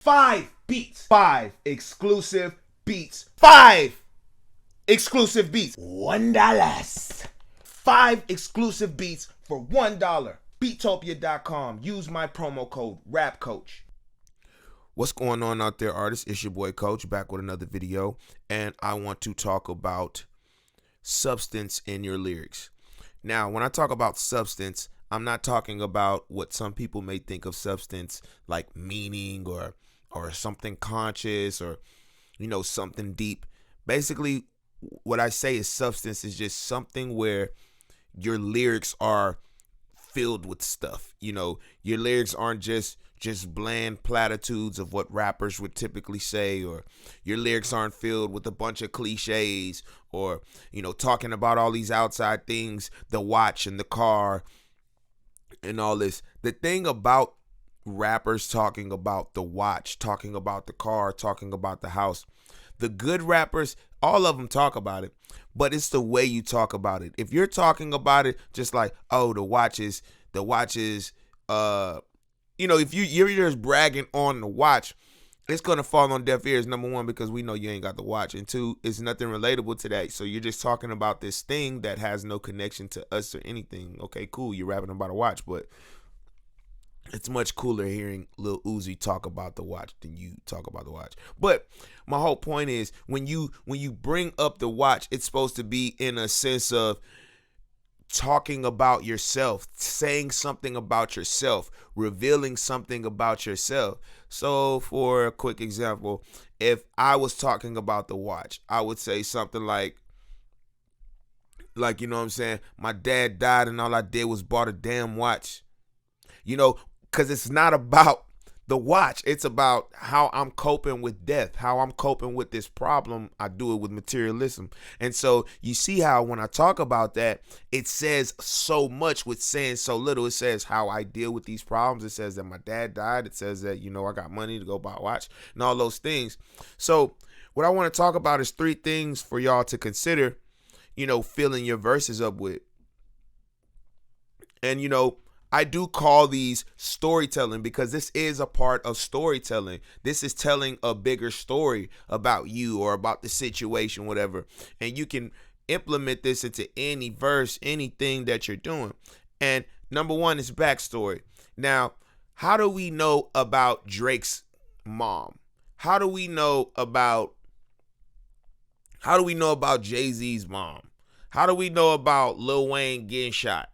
5 beats. 5 exclusive beats. 5 exclusive beats. $1. 5 exclusive beats for $1. Beatopia.com. Use my promo code RAPCOACH. What's going on out there, artists? It's your boy Coach back with another video, and I want to talk about substance in your lyrics. Now, when I talk about substance, I'm not talking about what some people may think of substance, like meaning or something conscious or something deep. Basically, what I say is substance is just something where your lyrics are filled with stuff. Your lyrics aren't just bland platitudes of what rappers would typically say, or your lyrics aren't filled with a bunch of cliches or talking about all these outside things, the watch and the car and all this. The thing about rappers talking about the watch, talking about the car, talking about the house, the good rappers, all of them talk about it, but it's the way you talk about it. If you're talking about it just like, oh, the watches, if you're just bragging on the watch, it's going to fall on deaf ears, number one, because we know you ain't got the watch, and two, it's nothing relatable to that. So you're just talking about this thing that has no connection to us or anything. Okay, cool, you're rapping about a watch, but it's much cooler hearing Lil Uzi talk about the watch than you talk about the watch. But my whole point is, when you bring up the watch, it's supposed to be in a sense of talking about yourself, saying something about yourself, revealing something about yourself. So for a quick example, if I was talking about the watch, I would say something like, you know what I'm saying? My dad died and all I did was bought a damn watch. Because it's not about the watch. It's about how I'm coping with death, how I'm coping with this problem. I do it with materialism. And so you see how when I talk about that, it says so much with saying so little. It says how I deal with these problems. It says that my dad died. It says that, I got money to go buy a watch and all those things. So what I want to talk about is 3 things for y'all to consider, filling your verses up with. And, I do call these storytelling because this is a part of storytelling. This is telling a bigger story about you or about the situation, whatever. And you can implement this into any verse, anything that you're doing. And number 1 is backstory. Now, how do we know about Drake's mom? How do we know about Jay-Z's mom? How do we know about Lil Wayne getting shot?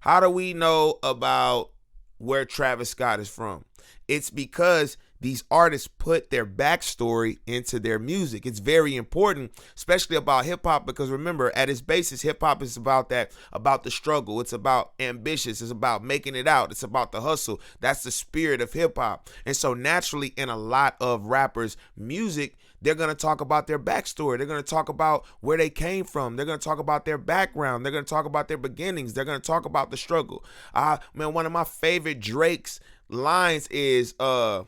How do we know about where Travis Scott is from? It's because these artists put their backstory into their music. It's very important, especially about hip hop, because remember, at its basis, hip hop is about the struggle. It's about ambitious. It's about making it out. It's about the hustle. That's the spirit of hip hop. And so naturally, in a lot of rappers' music, they're going to talk about their backstory. They're going to talk about where they came from. They're going to talk about their background. They're going to talk about their beginnings. They're going to talk about the struggle. One of my favorite Drake's lines is where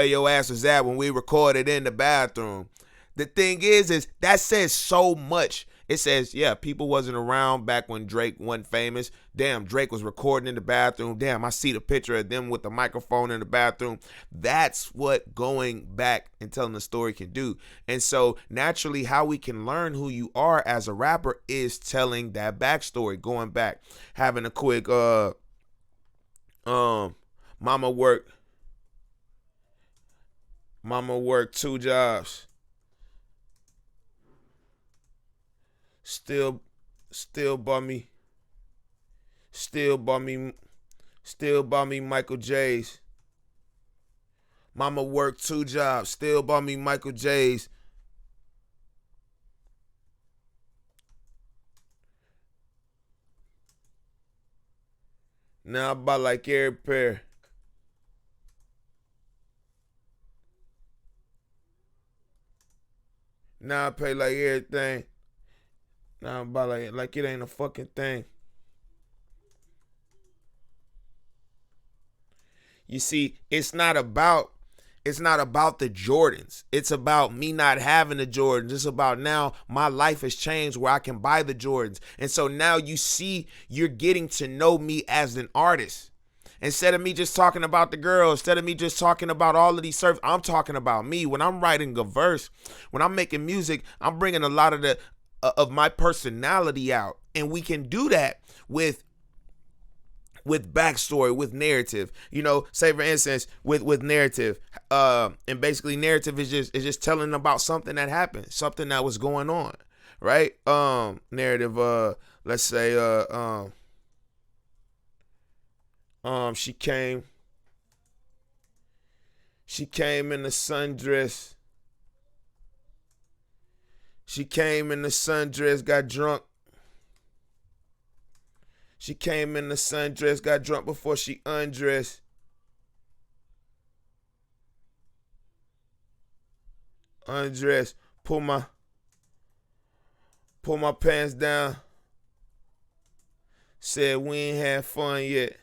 your ass was at when we recorded in the bathroom. The thing is that says so much. It says, yeah, people wasn't around back when Drake wasn't famous. Damn, Drake was recording in the bathroom. Damn, I see the picture of them with the microphone in the bathroom. That's what going back and telling the story can do. And so naturally, how we can learn who you are as a rapper is telling that backstory, going back, having a quick mama worked 2 jobs. Still bought me Michael J's. Mama worked 2 jobs, still bought me Michael J's. Now I buy like every pair. Now I pay like everything. Now I buy like it ain't a fucking thing. You see, it's not about the Jordans. It's about me not having the Jordans. It's about now my life has changed where I can buy the Jordans. And so now you see, you're getting to know me as an artist. Instead of me just talking about the girl, instead of me just talking about all of these surf, I'm talking about me. When I'm writing a verse, when I'm making music, I'm bringing a lot of the of my personality out, and we can do that with backstory, with narrative. Say for instance, with narrative, and basically narrative is just telling about something that happened, something that was going on, right? Narrative, let's say, she came in the sundress. She came in the sundress, got drunk. She came in the sundress, got drunk before she undressed. Undressed, pull my pants down. Said we ain't had fun yet.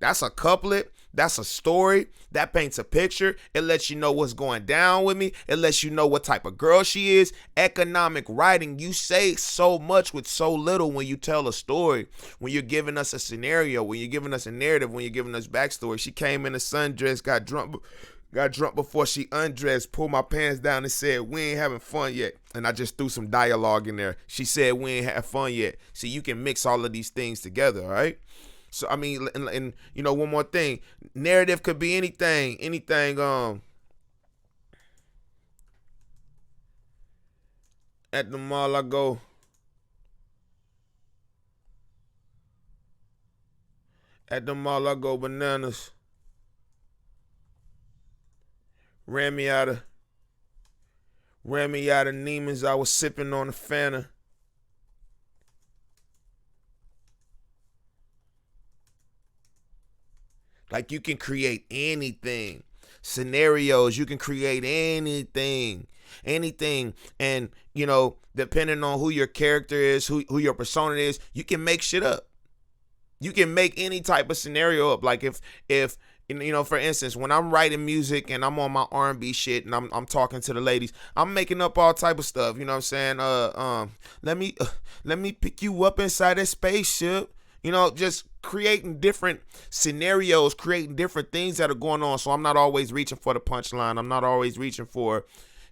That's a couplet. That's a story. That paints a picture. It lets you know what's going down with me. It lets you know what type of girl she is. Economic writing. You say so much with so little when you tell a story. When you're giving us a scenario, when you're giving us a narrative, when you're giving us backstory. She came in a sundress, got drunk before she undressed, pulled my pants down and said, we ain't having fun yet. And I just threw some dialogue in there. She said, we ain't had fun yet. See, you can mix all of these things together, all right? So, I mean, and one more thing. Narrative could be anything. At the mall I go. At the mall I go bananas. Ran me out of Neiman's. I was sipping on a Fanta. Like, you can create anything. Scenarios, you can create anything. And, depending on who your character is, who your persona is, you can make shit up. You can make any type of scenario up. Like if for instance, when I'm writing music and I'm on my R&B shit and I'm talking to the ladies, I'm making up all type of stuff. You know what I'm saying? Let me pick you up inside that spaceship. Just creating different scenarios, creating different things that are going on. So I'm not always reaching for the punchline. I'm not always reaching for,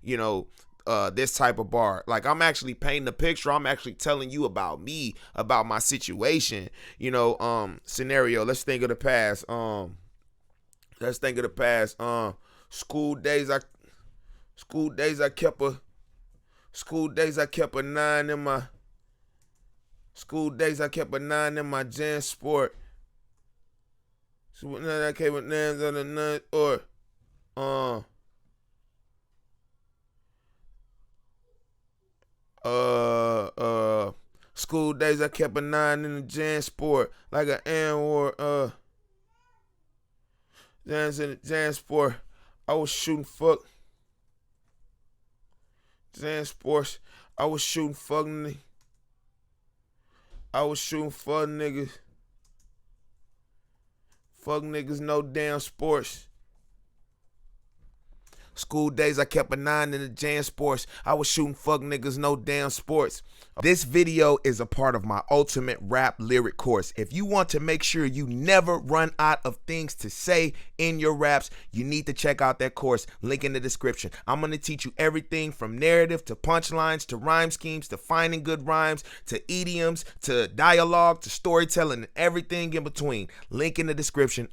this type of bar. Like, I'm actually painting a picture. I'm actually telling you about me, about my situation. Scenario. Let's think of the past. School days I kept a 9 in my. School days I kept a 9 in my Gen Sport. So when I came with 9s on the 9 or school days I kept a 9 in the Gen Sport, like an N-word. Jans in the Jan Sport. I was shooting fuck. Jan Sports. I was shooting fuck niggas. I was shooting fuck niggas. Fuck niggas, no damn sports. School days, I kept a 9 in the Jan Sports. I was shooting fuck niggas, no damn sports. This video is a part of my ultimate rap lyric course. If you want to make sure you never run out of things to say in your raps, you need to check out that course. Link in the description. I'm going to teach you everything from narrative to punchlines to rhyme schemes to finding good rhymes to idioms to dialogue to storytelling and everything in between. Link in the description.